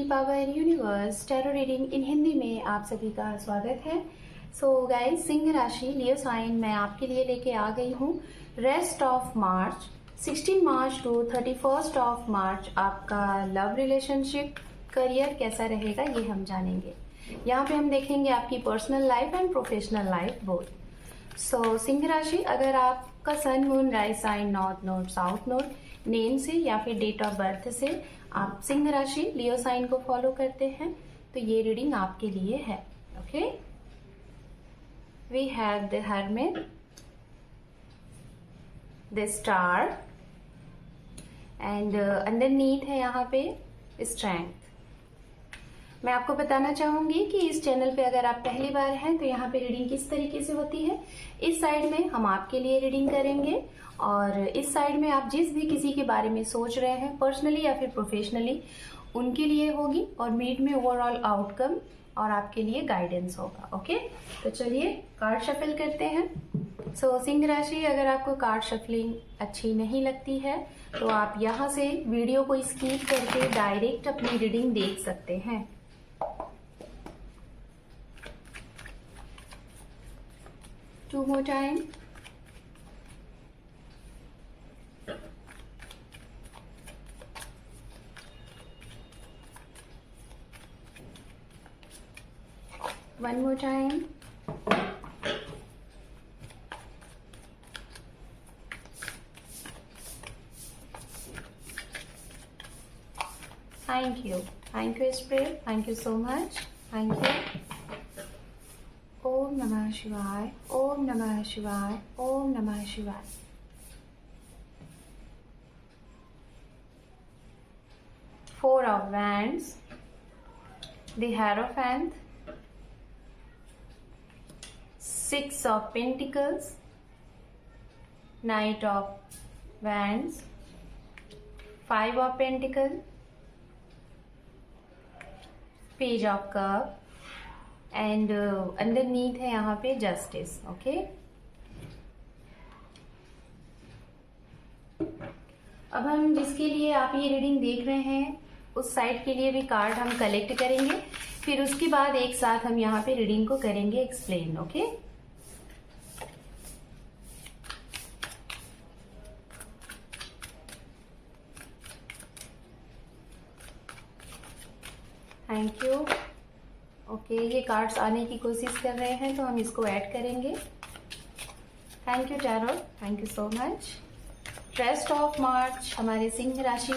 Power universe tarot reading in Hindi में आप सभी का स्वागत है। सो गाइस, सिंह राशि लियो साइन मैं आपके लिए लेके आ गई हूँ। Rest of March 16 March two 31 of March आपका लव रिलेशनशिप करियर कैसा रहेगा ये हम जानेंगे। यहाँ पे हम देखेंगे आपकी personal life and professional life both. So सिंह राशि, अगर आपका sun moon rise sign north node south node name से या फिर डेट ऑफ बर्थ से आप सिंह राशि लियो साइन को फॉलो करते हैं तो ये रीडिंग आपके लिए है। Okay, we have the hermit, the star and underneath है यहाँ पे स्ट्रेंथ। मैं आपको बताना चाहूंगी कि इस चैनल पे अगर आप पहली बार हैं तो यहाँ पे रीडिंग किस तरीके से होती है। इस साइड में हम आपके लिए रीडिंग करेंगे और इस साइड में आप जिस भी किसी के बारे में सोच रहे हैं पर्सनली या फिर प्रोफेशनली उनके लिए होगी और मिड में ओवरऑल आउटकम और आपके लिए गाइडेंस होगा। ओके, तो चलिए कार्ड शफल करते हैं। सो सिंह राशि, अगर आपको कार्ड शफलिंग अच्छी नहीं लगती है तो आप यहाँ से वीडियो को स्किप करके डायरेक्ट अपनी रीडिंग देख सकते हैं। Two more time. One more time. Thank you. Thank you, Spirit. Thank you so much. Thank you. ओम नमः शिवाय, ओम नमः शिवाय, ओम नमः शिवाय। Four of Wands, the Hierophant, Six of Pentacles, Knight of Wands, Five of Pentacles, Page of Cups and underneath है यहाँ पे justice. Okay, अब हम जिसके लिए आप ये रीडिंग देख रहे हैं उस साइड के लिए भी कार्ड हम कलेक्ट करेंगे, फिर उसके बाद एक साथ हम यहाँ पे रीडिंग को करेंगे explain. Okay, thank you. Okay, ये कार्ड्स आने की कोशिश कर रहे हैं तो हम इसको ऐड करेंगे। Thank you tarot, thank you so much. Rest of March हमारे सिंह राशि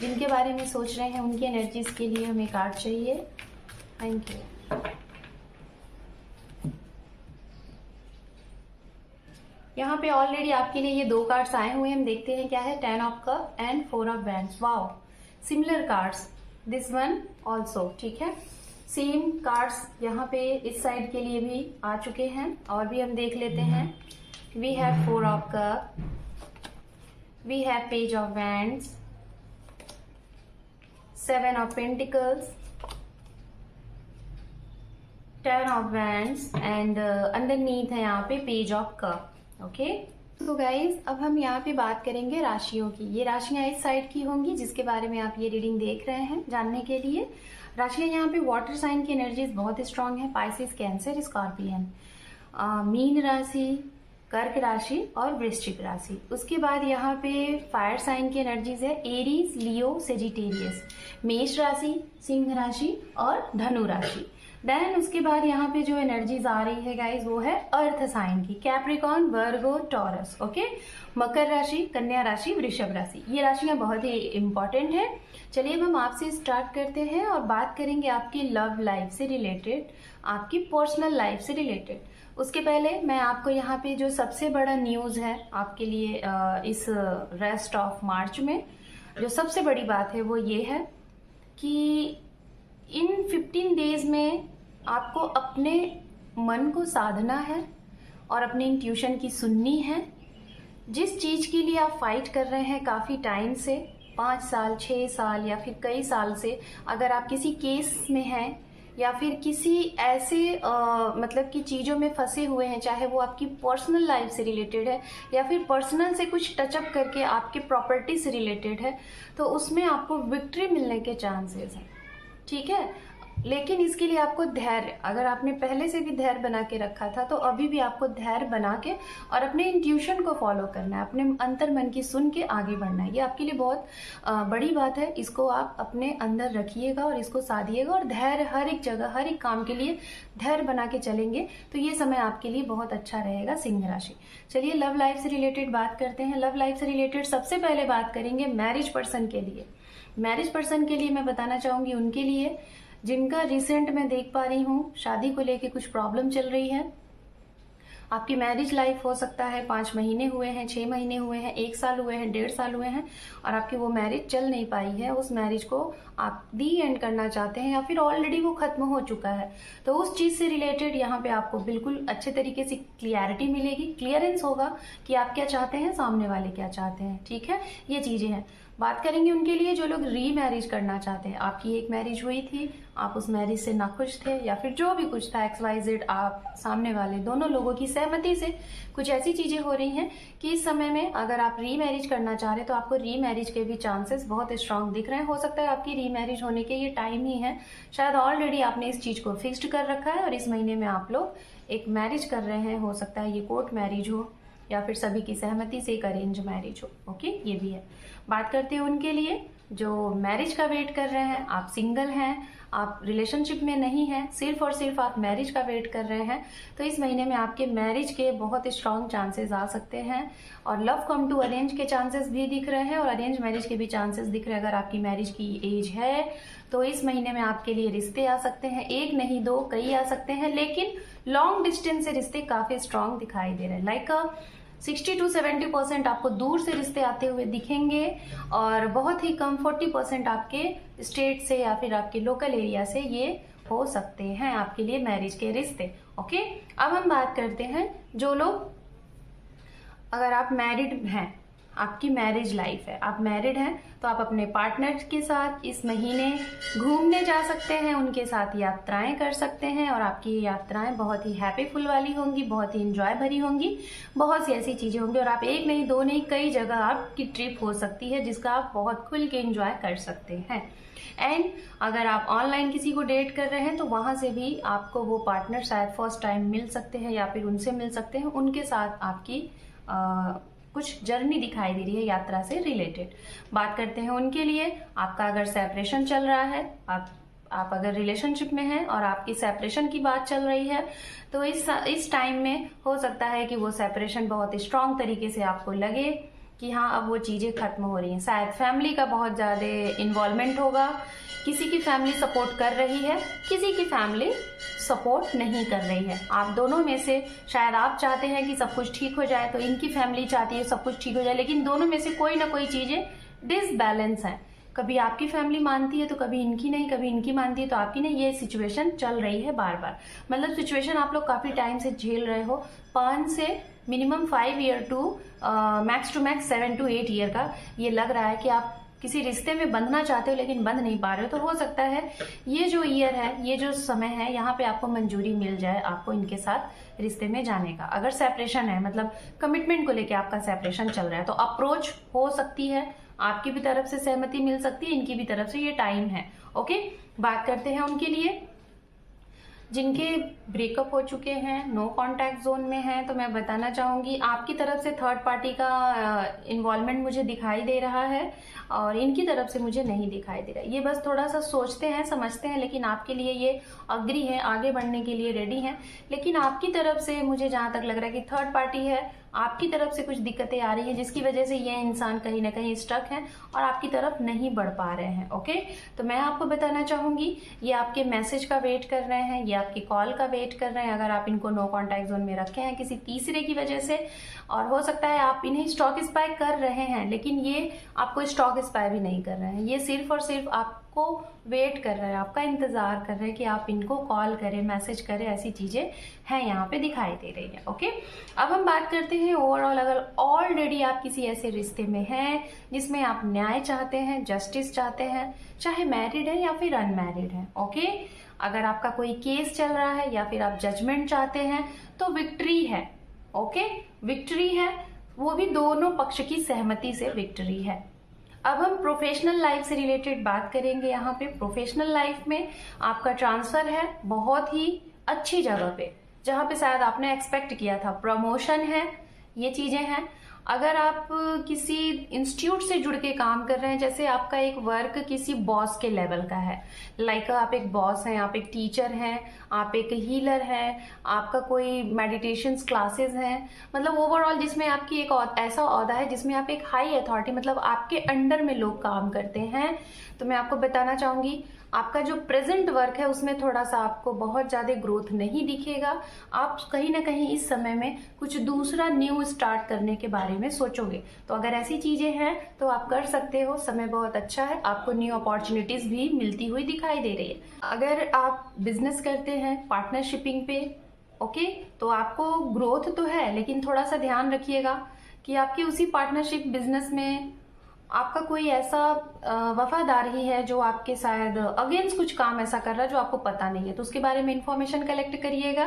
जिनके बारे में सोच रहे हैं उनकी एनर्जीज के लिए हमें कार्ड चाहिए। Thank you. यहाँ पे ऑलरेडी आपके लिए ये दो कार्ड्स आए हुए हैं, हम देखते हैं क्या है। 10 of cup and 4 of wands. Wow, similar cards, this one also. ठीक है, सेम कार्ड्स यहाँ पे इस साइड के लिए भी आ चुके हैं और भी हम देख लेते हैं। We have 4 of cup, we have page of wands, 7 of pentacles, 10 of wands and underneath है यहाँ पे पेज ऑफ कप। ओके, तो गाइज अब हम यहाँ पे बात करेंगे राशियों की। ये राशियां इस साइड की होंगी जिसके बारे में आप ये रीडिंग देख रहे हैं जानने के लिए। राशियां यहाँ पे वाटर साइन की एनर्जीज बहुत स्ट्रांग है। पाइसेस, कैंसर, स्कॉर्पियन, मीन राशि, कर्क राशि और वृश्चिक राशि। उसके बाद यहाँ पे फायर साइन की एनर्जीज है। एरीज, लियो, सेजिटेरियस, मेष राशि, सिंह राशि और धनु राशि। देन उसके बाद यहाँ पे जो एनर्जीज आ रही है गाइज वो है अर्थ साइन की। कैप्रिकॉन, वर्गो, टॉरस। ओके, मकर राशि, कन्या राशि, वृषभ राशि। ये राशियां बहुत ही इंपॉर्टेंट है। चलिए अब हम आपसे स्टार्ट करते हैं और बात करेंगे आपकी लव लाइफ से रिलेटेड, आपकी पर्सनल लाइफ से रिलेटेड। उसके पहले मैं आपको यहाँ पे जो सबसे बड़ा न्यूज है आपके लिए इस रेस्ट ऑफ मार्च में जो सबसे बड़ी बात है वो ये है कि इन 15 डेज में आपको अपने मन को साधना है और अपने इंट्यूशन की सुननी है। जिस चीज के लिए आप फाइट कर रहे हैं काफी टाइम से, 5 साल, 6 साल या फिर कई साल से, अगर आप किसी केस में हैं या फिर किसी ऐसे मतलब कि चीजों में फंसे हुए हैं, चाहे वो आपकी पर्सनल लाइफ से रिलेटेड है या फिर पर्सनल से कुछ टचअप करके आपके प्रॉपर्टी से रिलेटेड है, तो उसमें आपको विक्ट्री मिलने के चांसेस हैं। ठीक है। लेकिन इसके लिए आपको धैर्य, अगर आपने पहले से भी धैर्य बना के रखा था तो अभी भी आपको धैर्य बना के और अपने इंट्यूशन को फॉलो करना है, अपने अंतर मन की सुन के आगे बढ़ना है। ये आपके लिए बहुत बड़ी बात है, इसको आप अपने अंदर रखिएगा और इसको साधिएगा और धैर्य हर एक जगह, हर एक काम के लिए धैर्य बना के चलेंगे तो ये समय आपके लिए बहुत अच्छा रहेगा सिंह राशि। चलिए लव लाइफ से रिलेटेड बात करते हैं। लव लाइफ से रिलेटेड सबसे पहले बात करेंगे मैरिज पर्सन के लिए। मैरिज पर्सन के लिए मैं बताना चाहूंगी उनके लिए जिनका रिसेंट में देख पा रही हूँ शादी को लेके कुछ प्रॉब्लम चल रही है। आपकी मैरिज लाइफ हो सकता है 5 महीने हुए हैं, 6 महीने हुए हैं, 1 साल हुए हैं, 1.5 साल हुए हैं और आपकी वो मैरिज चल नहीं पाई है। उस मैरिज को आप दी एंड करना चाहते हैं या फिर ऑलरेडी वो खत्म हो चुका है। तो उस चीज से रिलेटेड यहाँ पे आपको बिल्कुल अच्छे तरीके से क्लियरिटी मिलेगी, क्लियरेंस होगा कि आप क्या चाहते हैं, सामने वाले क्या चाहते हैं। ठीक है, ये चीजें हैं। बात करेंगे उनके लिए जो लोग री मैरिज करना चाहते हैं। आपकी एक मैरिज हुई थी, आप उस मैरिज से नाखुश थे या फिर जो भी कुछ था XYZ, आप सामने वाले दोनों लोगों की सहमति से कुछ ऐसी चीजें हो रही हैं कि इस समय में अगर आप री मैरिज करना चाह रहे हैं तो आपको री मैरिज के भी चांसेस बहुत स्ट्रांग दिख रहे हैं। हो सकता है आपकी री मैरिज होने के ये टाइम ही है, शायद ऑलरेडी आपने इस चीज को फिक्स्ड कर रखा है और इस महीने में आप लोग एक मैरिज कर रहे हैं। हो सकता है ये कोर्ट मैरिज हो या फिर सभी की सहमति से एक अरेंज मैरिज हो। ओके, ये भी है। बात करते हैं उनके लिए जो मैरिज का वेट कर रहे हैं। आप सिंगल हैं, आप रिलेशनशिप में नहीं हैं, सिर्फ और सिर्फ आप मैरिज का वेट कर रहे हैं तो इस महीने में आपके मैरिज के बहुत स्ट्रांग चांसेस आ सकते हैं और लव कम टू अरेंज के चांसेस भी दिख रहे हैं और अरेंज मैरिज के भी चांसेस दिख रहे हैं। अगर आपकी मैरिज की एज है तो इस महीने में आपके लिए रिश्ते आ सकते हैं, एक नहीं दो कई आ सकते हैं, लेकिन लॉन्ग डिस्टेंस से रिश्ते काफी स्ट्रांग दिखाई दे रहे हैं। लाइक 60 to 70% आपको दूर से रिश्ते आते हुए दिखेंगे और बहुत ही कम 40% आपके स्टेट से या फिर आपके लोकल एरिया से ये हो सकते हैं आपके लिए मैरिज के रिश्ते। ओके, अब हम बात करते हैं जो लोग, अगर आप मैरिड हैं, आपकी मैरिज लाइफ है, आप मैरिड हैं तो आप अपने पार्टनर के साथ इस महीने घूमने जा सकते हैं, उनके साथ यात्राएं कर सकते हैं और आपकी ये यात्राएं बहुत ही हैप्पीफुल वाली होंगी, बहुत ही इंजॉय भरी होंगी, बहुत सी ऐसी चीजें होंगी और आप एक नहीं दो नहीं कई जगह आपकी ट्रिप हो सकती है जिसका आप बहुत खुल के इंजॉय कर सकते हैं। एंड अगर आप ऑनलाइन किसी को डेट कर रहे हैं तो वहां से भी आपको वो पार्टनर शायद फर्स्ट टाइम मिल सकते हैं या फिर उनसे मिल सकते हैं, उनके साथ आपकी कुछ जर्नी दिखाई दे रही है यात्रा से रिलेटेड। बात करते हैं उनके लिए, आपका अगर सेपरेशन चल रहा है, आप अगर रिलेशनशिप में हैं और आपकी सेपरेशन की बात चल रही है तो इस टाइम में हो सकता है कि वो सेपरेशन बहुत स्ट्रांग तरीके से आपको लगे कि हाँ अब वो चीजें खत्म हो रही हैं। शायद फैमिली का बहुत ज्यादा इन्वॉल्वमेंट होगा, किसी की फैमिली सपोर्ट कर रही है, किसी की फैमिली सपोर्ट नहीं कर रही है। आप दोनों में से शायद आप चाहते हैं कि सब कुछ ठीक हो जाए तो इनकी फैमिली चाहती है सब कुछ ठीक हो जाए, लेकिन दोनों में से कोई ना कोई चीजें डिसबैलेंस है। कभी आपकी फैमिली मानती है तो कभी इनकी नहीं, कभी इनकी मानती है तो आपकी नहीं। ये सिचुएशन चल रही है बार बार, मतलब सिचुएशन आप लोग काफी टाइम से झेल रहे हो। 5 से minimum 5 year to max to max 7 to 8 year का ये लग रहा है कि आप किसी रिश्ते में बंधना चाहते हो लेकिन बंध नहीं पा रहे हो। तो हो सकता है ये जो ईयर है, ये जो समय है, यहाँ पे आपको मंजूरी मिल जाए आपको इनके साथ रिश्ते में जाने का। अगर सेपरेशन है, मतलब कमिटमेंट को लेके आपका सेपरेशन चल रहा है तो अप्रोच हो सकती है, आपकी भी तरफ से सहमति मिल सकती है, इनकी भी तरफ से, ये टाइम है। ओके, बात करते हैं उनके लिए जिनके ब्रेकअप हो चुके हैं, नो कांटेक्ट जोन में हैं, तो मैं बताना चाहूंगी आपकी तरफ से थर्ड पार्टी का इन्वॉल्वमेंट मुझे दिखाई दे रहा है और इनकी तरफ से मुझे नहीं दिखाई दे रहा है। ये बस थोड़ा सा सोचते हैं, समझते हैं, लेकिन आपके लिए ये अग्री है, आगे बढ़ने के लिए रेडी हैं। लेकिन आपकी तरफ से मुझे जहां तक लग रहा है कि थर्ड पार्टी है, आपकी तरफ से कुछ दिक्कतें आ रही है जिसकी वजह से ये इंसान कहीं ना कहीं स्टक है और आपकी तरफ नहीं बढ़ पा रहे हैं। ओके, तो मैं आपको बताना चाहूंगी ये आपके मैसेज का वेट कर रहे हैं, ये आपकी कॉल का वेट कर रहे हैं। अगर आप इनको नो कांटेक्ट जोन में रखे हैं किसी तीसरे की वजह से, और हो सकता है आप इन्हें स्टॉक स्पाई कर रहे हैं लेकिन ये आपको स्टॉक स्पाई भी नहीं कर रहे हैं, ये सिर्फ और सिर्फ आपको वेट कर रहे हैं, आपका इंतजार कर रहे हैं कि आप इनको कॉल करें, मैसेज करें, ऐसी चीजें हैं यहाँ पे दिखाई दे रही है। ओके, अब हम बात करते हैं ओवरऑल, अगर ऑलरेडी आप किसी ऐसे रिश्ते में हैं जिसमें आप न्याय चाहते हैं, जस्टिस चाहते हैं, चाहे मैरिड है या फिर अनमैरिड है। ओके, अगर आपका कोई केस चल रहा है या फिर आप जजमेंट चाहते हैं तो विक्ट्री है। ओके, विक्ट्री है, वो भी दोनों पक्ष की सहमति से विक्ट्री है। अब हम प्रोफेशनल लाइफ से रिलेटेड बात करेंगे। यहाँ पे प्रोफेशनल लाइफ में आपका ट्रांसफर है बहुत ही अच्छी जगह पे, जहाँ पे शायद आपने एक्सपेक्ट किया था। प्रमोशन है, ये चीजें हैं। अगर आप किसी इंस्टीट्यूट से जुड़ के काम कर रहे हैं, जैसे आपका एक वर्क किसी बॉस के लेवल का है, लाइक आप एक बॉस हैं, आप एक टीचर हैं, आप एक हीलर हैं, आपका कोई मेडिटेशन क्लासेस हैं, मतलब ओवरऑल जिसमें आपकी एक ऐसा ओहदा है जिसमें आप एक हाई अथॉरिटी, मतलब आपके अंडर में लोग काम करते हैं, तो मैं आपको बताना चाहूंगी आपका जो प्रेजेंट वर्क है उसमें थोड़ा सा आपको बहुत ज्यादा ग्रोथ नहीं दिखेगा। आप कहीं ना कहीं इस समय में कुछ दूसरा न्यू स्टार्ट करने के बारे में सोचोगे। तो अगर ऐसी चीजें हैं तो आप कर सकते हो, समय बहुत अच्छा है, आपको न्यू अपॉर्चुनिटीज भी मिलती हुई दिखाई दे रही है। अगर आप बिजनेस करते हैं पार्टनरशिपिंग पे, ओके, तो आपको ग्रोथ तो है, लेकिन थोड़ा सा ध्यान रखिएगा कि आपकी उसी पार्टनरशिप बिजनेस में आपका कोई ऐसा वफादार ही है जो आपके शायद अगेंस्ट कुछ काम ऐसा कर रहा है जो आपको पता नहीं है, तो उसके बारे में इंफॉर्मेशन कलेक्ट करिएगा।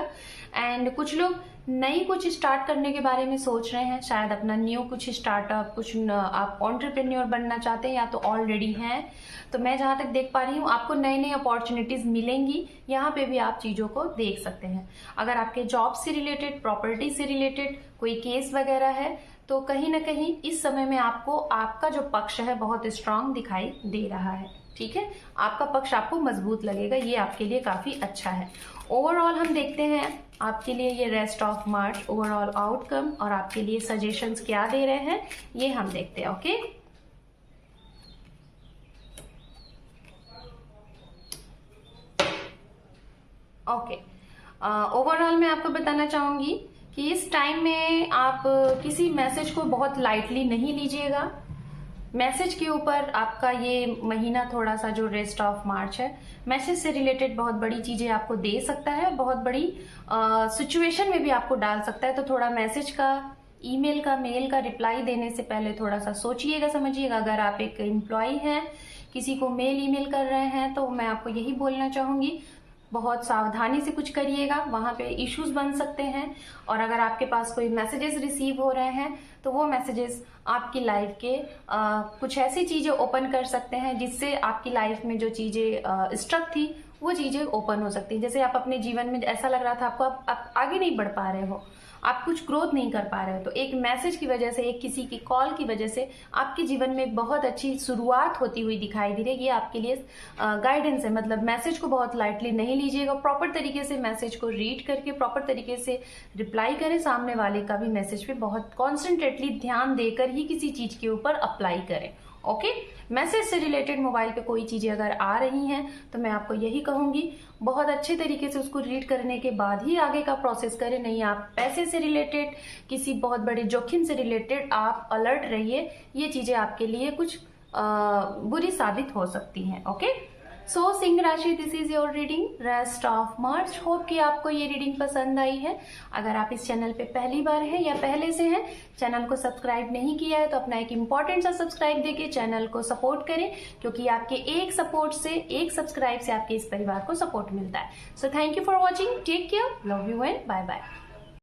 एंड कुछ लोग नई कुछ स्टार्ट करने के बारे में सोच रहे हैं, शायद अपना न्यू कुछ स्टार्टअप, कुछ आप एंटरप्रेन्योर बनना चाहते हैं या तो ऑलरेडी हैं, तो मैं जहां तक देख पा रही हूँ आपको नई नई अपॉर्चुनिटीज मिलेंगी। यहाँ पे भी आप चीजों को देख सकते हैं। अगर आपके जॉब से रिलेटेड, प्रॉपर्टी से रिलेटेड कोई केस वगैरह है, तो कहीं ना कहीं इस समय में आपको आपका जो पक्ष है बहुत स्ट्रांग दिखाई दे रहा है। ठीक है, आपका पक्ष आपको मजबूत लगेगा, ये आपके लिए काफी अच्छा है। ओवरऑल हम देखते हैं आपके लिए ये rest of March overall outcome और आपके लिए सजेशंस क्या दे रहे हैं, ये हम देखते हैं। ओके, ओवरऑल मैं आपको बताना चाहूंगी कि इस टाइम में आप किसी मैसेज को बहुत लाइटली नहीं लीजिएगा। मैसेज के ऊपर आपका ये महीना थोड़ा सा जो रेस्ट ऑफ मार्च है, मैसेज से रिलेटेड बहुत बड़ी चीजें आपको दे सकता है, बहुत बड़ी सिचुएशन में भी आपको डाल सकता है। तो थोड़ा मैसेज का, ईमेल का, मेल का रिप्लाई देने से पहले थोड़ा सा सोचिएगा, समझिएगा। अगर आप एक एम्प्लॉय हैं, किसी को मेल ईमेल कर रहे हैं, तो मैं आपको यही बोलना चाहूंगी बहुत सावधानी से कुछ करिएगा, वहां पे इश्यूज बन सकते हैं। और अगर आपके पास कोई मैसेजेस रिसीव हो रहे हैं तो वो मैसेजेस आपकी लाइफ के कुछ ऐसी चीजें ओपन कर सकते हैं जिससे आपकी लाइफ में जो चीजें स्ट्रक थी वो चीजें ओपन हो सकती हैं। जैसे आप अपने जीवन में ऐसा लग रहा था आपको आप आगे नहीं बढ़ पा रहे हो, आप कुछ ग्रोथ नहीं कर पा रहे हो, तो एक मैसेज की वजह से, एक किसी की कॉल की वजह से आपके जीवन में एक बहुत अच्छी शुरुआत होती हुई दिखाई दे रही है। ये आपके लिए गाइडेंस है। मतलब मैसेज को बहुत लाइटली नहीं लीजिएगा, प्रॉपर तरीके से मैसेज को रीड करके प्रॉपर तरीके से रिप्लाई करें। सामने वाले का भी मैसेज पे बहुत कॉन्सेंट्रेटली ध्यान देकर ही किसी चीज के ऊपर अप्लाई करें। ओके, मैसेज से रिलेटेड मोबाइल पे कोई चीजें अगर आ रही हैं तो मैं आपको यही कहूंगी बहुत अच्छे तरीके से उसको रीड करने के बाद ही आगे का प्रोसेस करें। नहीं, आप पैसे से रिलेटेड, किसी बहुत बड़े जोखिम से रिलेटेड आप अलर्ट रहिए, ये चीजें आपके लिए कुछ बुरी साबित हो सकती हैं। ओके, सो सिंह राशि, this is your reading rest of March. Hope कि आपको ये रीडिंग पसंद आई है। अगर आप इस चैनल पे पहली बार हैं या पहले से हैं, चैनल को सब्सक्राइब नहीं किया है तो अपना एक इम्पॉर्टेंट सा सब्सक्राइब देके चैनल को सपोर्ट करें, क्योंकि आपके एक सपोर्ट से, एक सब्सक्राइब से आपके इस परिवार को सपोर्ट मिलता है। So thank you for watching, take care, love you and bye bye.